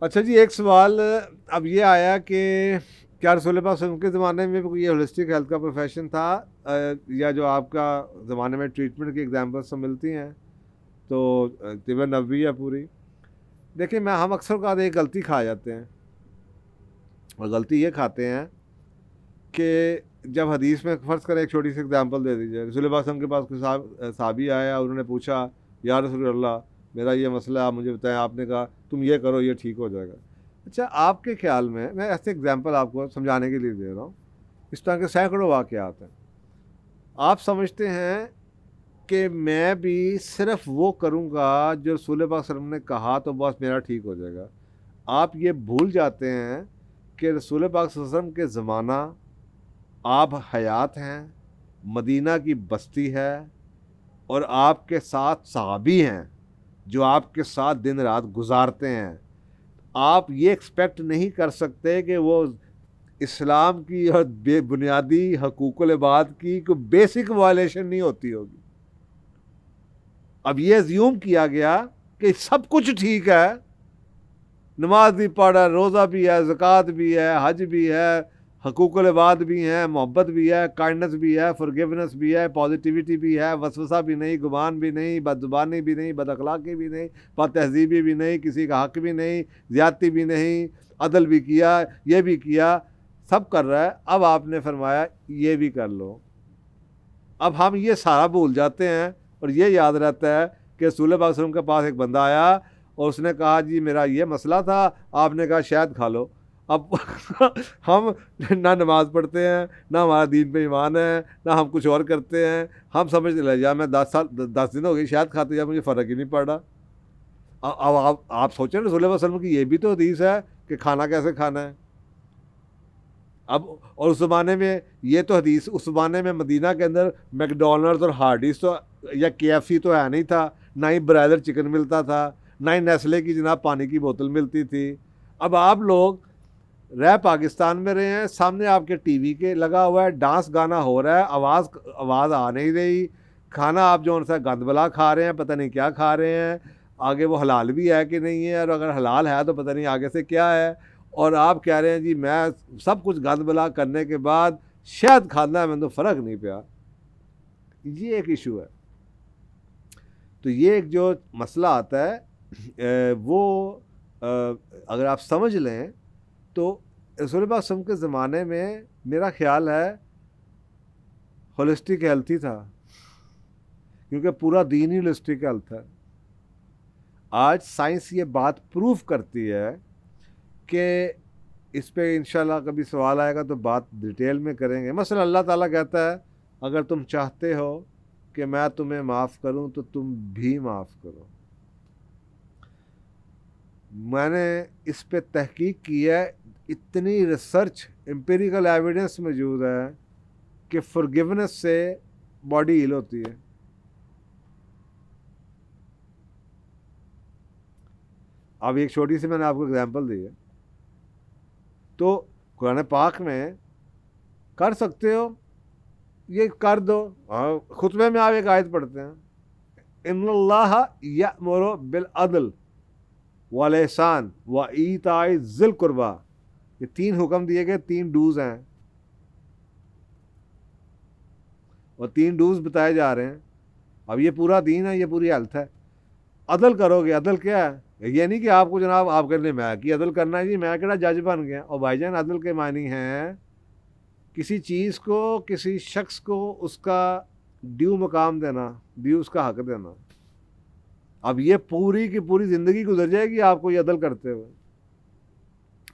अच्छा जी, एक सवाल अब ये आया कि क्या रसूल पाक सल्लल्लाहु अलैहि वसल्लम के ज़माने में भी कोई ये होलिस्टिक हेल्थ का प्रोफेशन था, या जो आपका ज़माने में ट्रीटमेंट की एग्जांपल्स तो मिलती हैं, तो तिब नबवी है पूरी। देखिए, हम अक्सर का एक गलती खा जाते हैं, और गलती ये खाते हैं कि जब हदीस में फ़र्ज़ करें, एक छोटी सी एग्जांपल दे दीजिए, रसूल पाक सल्लल्लाहु अलैहि वसल्लम के पास कोई साहबी आया, उन्होंने पूछा, या रसूल अल्लाह, मेरा ये मसला है, आप मुझे बताएं। आपने कहा तुम ये करो, ये ठीक हो जाएगा। अच्छा, आपके ख्याल में, मैं ऐसे एग्जांपल आपको समझाने के लिए दे रहा हूँ, इस तरह के सैकड़ों वाक़यात हैं। आप समझते हैं कि मैं भी सिर्फ़ वो करूँगा जो रसूल पाक सल्लल्लाहु अलैहि वसल्लम ने कहा, तो बस मेरा ठीक हो जाएगा। आप ये भूल जाते हैं कि रसूल पाक सल्लल्लाहु अलैहि वसल्लम के ज़माना, आप हयात हैं, मदीना की बस्ती है, और आपके साथ सहाबी हैं जो आपके साथ दिन रात गुजारते हैं। आप ये एक्सपेक्ट नहीं कर सकते कि वो इस्लाम की और बेबुनियादी हकूकुल इबाद की कोई बेसिक वायलेशन नहीं होती होगी। अब ये अज्यूम किया गया कि सब कुछ ठीक है, नमाज भी पढ़ है, रोज़ा भी है, ज़कात भी है, हज भी है, हकूकुल इबाद भी हैं, मोहब्बत भी है, काइंडनेस भी है, फॉरगिवनेस भी है, पॉजिटिविटी भी है, वसवसा भी नहीं, गुमान भी नहीं, बदजुबानी भी नहीं, बदअखलाक़ी भी नहीं, बदतहज़ीबी भी नहीं, किसी का हक़ भी नहीं, ज़्यादती भी नहीं, अदल भी किया, ये भी किया, सब कर रहा है। अब आपने फरमाया ये भी कर लो। अब हम ये सारा भूल जाते हैं, और ये याद रहता है कि रसूल पाक सल्लल्लाहु अलैहि वसल्लम के पास एक बंदा आया और उसने कहा, जी मेरा ये मसला था, आपने कहा शहद खा लो। अब हम ना नमाज पढ़ते हैं, ना हमारा दीन पे ईमान है, ना हम कुछ और करते हैं। हम समझते ले जा, मैं 10 दिन हो गए शहद खाते जा, मुझे फ़र्क ही नहीं पड़ा। अब आप सोचें, रसूल पाक सल्लल्लाहु अलैहि वसल्लम की ये भी तो हदीस है कि खाना कैसे खाना है। अब और उस ज़माने में ये तो हदीस, उस ज़माने में मदीना के अंदर मैकडोनल्ड्स और हार्डीज तो या केएफसी तो है नहीं था, ना ही ब्रायलर चिकन मिलता था, ना ही नेस्ले की जनाब पानी की बोतल मिलती थी। अब आप लोग रह पाकिस्तान में रहे हैं, सामने आपके टीवी के लगा हुआ है, डांस गाना हो रहा है, आवाज़ आ नहीं रही, खाना आप जो सा गंदबला खा रहे हैं, पता नहीं क्या खा रहे हैं, आगे वो हलाल भी है कि नहीं है, और अगर हलाल है तो पता नहीं आगे से क्या है। और आप कह रहे हैं जी मैं सब कुछ गंदबला करने के बाद शहद खाना है, मैंने तो फ़र्क नहीं पाया। ये एक इशू है। तो ये एक जो मसला आता है, वो अगर आप समझ लें तो रसूल पाक सल्लल्लाहु अलैहि वसल्लम के ज़माने में मेरा ख्याल है होलिस्टिक हेल्थ ही था, क्योंकि पूरा दीन ही होलिस्टिक हेल्थ है। आज साइंस ये बात प्रूव करती है कि इस पे इंशाल्लाह कभी सवाल आएगा तो बात डिटेल में करेंगे। मसलन अल्लाह ताला कहता है, अगर तुम चाहते हो कि मैं तुम्हें माफ़ करूं तो तुम भी माफ़ करो। मैंने इस पे तहकीक की है, इतनी रिसर्च एम्पिरिकल एविडेंस मौजूद है कि फॉरगिवनेस से बॉडी हील होती है। अब एक छोटी सी मैंने आपको एग्जांपल दी है, तो कुरान पाक में कर सकते हो, ये कर दो। हाँ, खुतबे में आप एक आयत पढ़ते हैं, इन्नल्लाह यअमुरु बिल अदल वल इहसान व ईताई ज़िल कुर्बा। ये 3 हुक्म दिए गए, 3 डूज हैं, और 3 डूज बताए जा रहे हैं। अब ये पूरा दीन है, ये पूरी हेल्थ है। अदल करोगे, अदल क्या है? ये नहीं कि आपको जनाब आप करने मैं कि अदल करना है जी, मैं केड़ा जज बन गया। और भाईजान, अदल के मानी हैं किसी चीज़ को, किसी शख्स को उसका ड्यू मकाम देना, ड्यू उसका हक देना। अब ये पूरी की पूरी ज़िंदगी गुजर जाएगी आपको ये अदल करते हुए।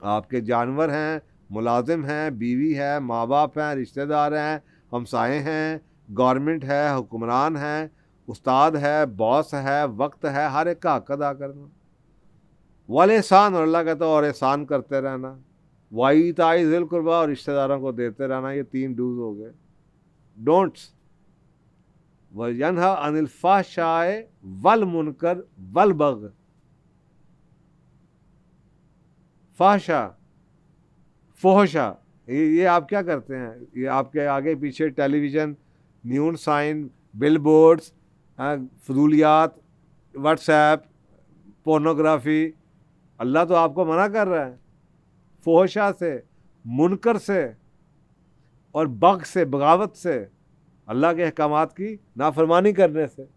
आपके जानवर हैं, मुलाजिम हैं, बीवी है, माँ बाप हैं, रिश्तेदार हैं, हमसाए हैं, गवर्नमेंट है, हुक्मरान हैं, उस्ताद है, बॉस है, वक्त है, हर एक का हक अदा करना। वाले एहसान, और अल्लाह कहता है और एहसान करते रहना। वाई ताई ज़िल कुर्बा, और रिश्तेदारों को देते रहना। ये 3 डूज हो गए। डोंट्स वयनहा अनिल फाहशाए वल मुनकर वल बग। फाहशा, फोहशा, ये आप क्या करते हैं? ये आपके आगे पीछे television, neon sign, billboards, फजूलियात, व्हाट्सएप, पोर्नोग्राफी, अल्लाह तो आपको मना कर रहा है फोहशा से, मुनकर से और बग से, बगावत से, अल्लाह के अहकामात की नाफरमानी करने से।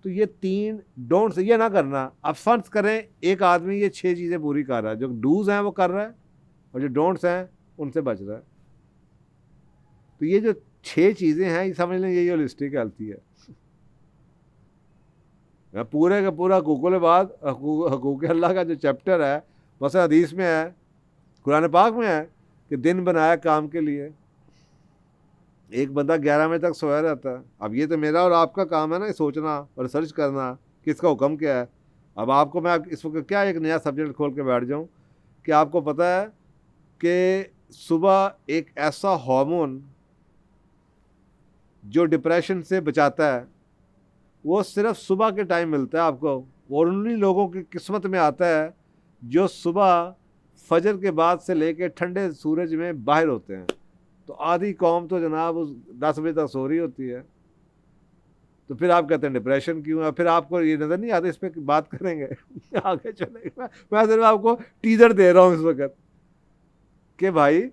तो ये 3 डोंट्स, ये ना करना। अब फर्ज करें एक आदमी ये 6 चीज़ें पूरी कर रहा है, जो डूज हैं वो कर रहा है और जो डोंट्स हैं उनसे बच रहा है। तो ये जो 6 चीज़ें हैं, ये समझ लें यही होलिस्टिक हेल्थ है। पूरे का पूरा हकूक़ुल इबाद, हकूक़ अल्लाह का जो चैप्टर है, मसला हदीस में है, कुरान पाक में है कि दिन बनाया काम के लिए। एक बंदा 11 बजे तक सोया रहता है। अब ये तो मेरा और आपका काम है ना, सोचना और रिसर्च करना कि इसका हुक्म क्या है। अब आपको मैं इस वक्त क्या एक नया सब्जेक्ट खोल के बैठ जाऊं कि आपको पता है कि सुबह एक ऐसा हार्मोन जो डिप्रेशन से बचाता है, वो सिर्फ सुबह के टाइम मिलता है आपको, और उन्हीं लोगों की किस्मत में आता है जो सुबह फजर के बाद से लेकर ठंडे सूरज में बाहर होते हैं। तो आधी कौम तो जनाब उस 10 बजे तक सो रही होती है। तो फिर आप कहते हैं डिप्रेशन क्यों है? फिर आपको ये नज़र नहीं आता, इस पर बात करेंगे आगे चलेगा। मैं सिर्फ आपको टीजर दे रहा हूँ इस वक्त कि भाई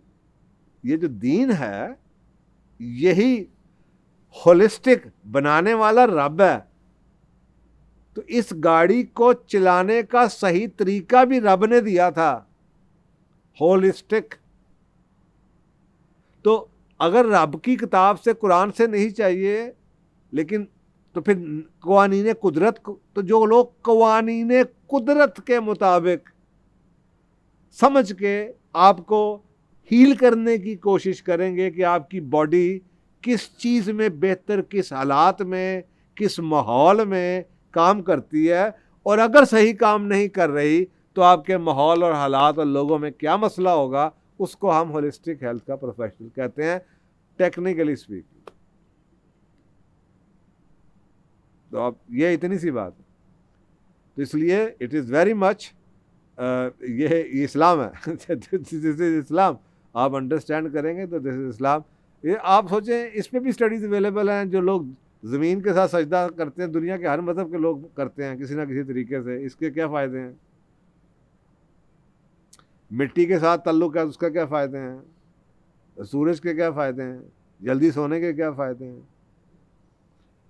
ये जो दीन है यही होलिस्टिक बनाने वाला रब है। तो इस गाड़ी को चलाने का सही तरीका भी रब ने दिया था, होलिस्टिक। तो अगर रब की किताब से, कुरान से नहीं चाहिए, लेकिन तो फिर कवानीने कुदरत, तो जो लोग कवानीने कुदरत के मुताबिक समझ के आपको हील करने की कोशिश करेंगे कि आपकी बॉडी किस चीज़ में बेहतर, किस हालात में, किस माहौल में काम करती है, और अगर सही काम नहीं कर रही तो आपके माहौल और हालात और लोगों में क्या मसला होगा, उसको हम होलिस्टिक हेल्थ का प्रोफेशनल कहते हैं, टेक्निकली स्पीकिंग। तो अब ये इतनी सी बात है। तो इसलिए इट इज़ वेरी मच, ये इस्लाम है दिस इज इस्लाम। आप अंडरस्टैंड करेंगे तो दिस इज इस्लाम। ये आप सोचें, इस पर भी स्टडीज़ अवेलेबल हैं। जो लोग ज़मीन के साथ सजदा करते हैं, दुनिया के हर मज़हब के लोग करते हैं किसी ना किसी तरीके से, इसके क्या फ़ायदे हैं? मिट्टी के साथ ताल्लुक़ है, उसका क्या फ़ायदे हैं? सूरज के क्या फ़ायदे हैं? जल्दी सोने के क्या फ़ायदे हैं?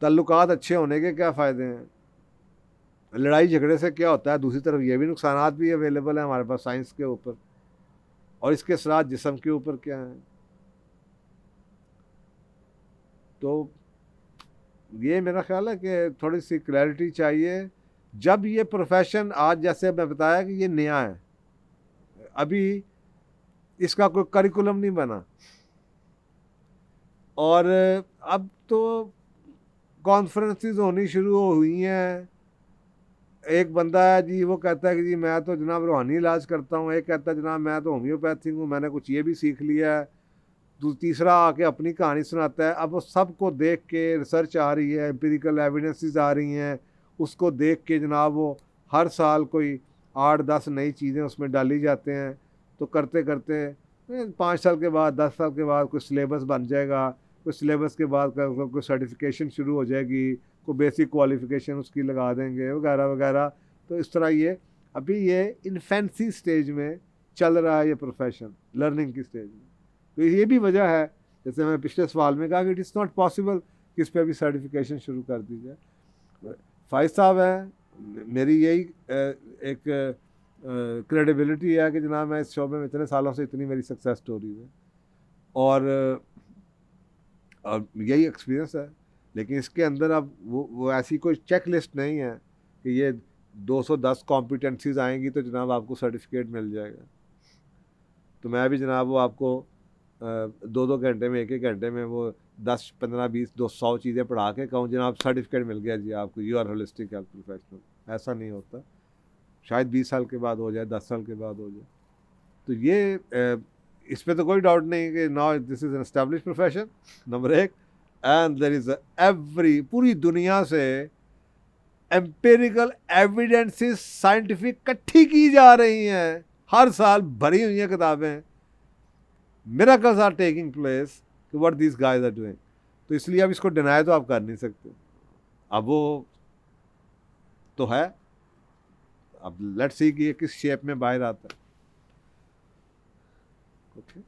ताल्लुकात अच्छे होने के क्या फ़ायदे हैं? लड़ाई झगड़े से क्या होता है? दूसरी तरफ ये भी नुकसानात भी अवेलेबल हैं हमारे पास साइंस के ऊपर, और इसके साथ जिस्म के ऊपर क्या है। तो ये मेरा ख्याल है कि थोड़ी सी क्लैरिटी चाहिए। जब ये प्रोफेशन, आज जैसे मैं बताया कि ये नया है, अभी इसका कोई करिकुलम नहीं बना, और अब तो कॉन्फ्रेंसेस होनी शुरू हुई हैं। एक बंदा है जी, वो कहता है कि जी मैं तो जनाब रूहानी इलाज करता हूँ, एक कहता है जनाब मैं तो होम्योपैथिक हूँ, मैंने कुछ ये भी सीख लिया है, तो तीसरा आके अपनी कहानी सुनाता है। अब वो सबको देख के रिसर्च आ रही है, एम्पिरिकल एविडेंसेस आ रही हैं, उसको देख के जनाब वो हर साल कोई 8-10 नई चीज़ें उसमें डाली जाते हैं। तो करते करते 5 साल के बाद, 10 साल के बाद कोई सिलेबस बन जाएगा, कोई सिलेबस के बाद कोई सर्टिफिकेशन शुरू हो जाएगी, कोई बेसिक क्वालिफ़िकेशन उसकी लगा देंगे वगैरह वगैरह। तो इस तरह ये अभी ये इन्फेंसी स्टेज में चल रहा है ये प्रोफेशन, लर्निंग की स्टेज में। तो ये भी वजह है, जैसे मैं पिछले सवाल में कहा कि इट इज़ नॉट पॉसिबल कि इस पर भी सर्टिफिकेशन शुरू कर दी जाए। फाइज साहब हैं, मेरी यही एक क्रेडिबिलिटी है कि जनाब मैं इस शोबे में इतने सालों से, इतनी मेरी सक्सेस स्टोरी है, और यही एक्सपीरियंस है। लेकिन इसके अंदर अब वो ऐसी कोई चेक लिस्ट नहीं है कि ये 210 कॉम्पिटेंसीज आएंगी तो जनाब आपको सर्टिफिकेट मिल जाएगा। तो मैं भी जनाब वो आपको 2-2 घंटे में, 1-1 घंटे में वो 10, 15, 20, 200 चीज़ें पढ़ा के कहूँ जनाब सर्टिफिकेट मिल गया जी आपको, you are holistic health professional. ऐसा नहीं होता, शायद 20 साल के बाद हो जाए, 10 साल के बाद हो जाए। तो ये इस पर तो कोई डाउट नहीं कि now this is an establish profession, number 1। And there is every, पूरी दुनिया से एम्पिरिकल एविडेंसेस साइंटिफिक इकट्ठी की जा रही हैं, हर साल भरी हुई हैं किताबें। Miracles are taking place, what these guys are doing. तो इसलिए अब इसको डिनाई तो आप कर नहीं सकते। अब वो तो है, अब लेट्स सी कि ये किस शेप में बाहर आता है। ओके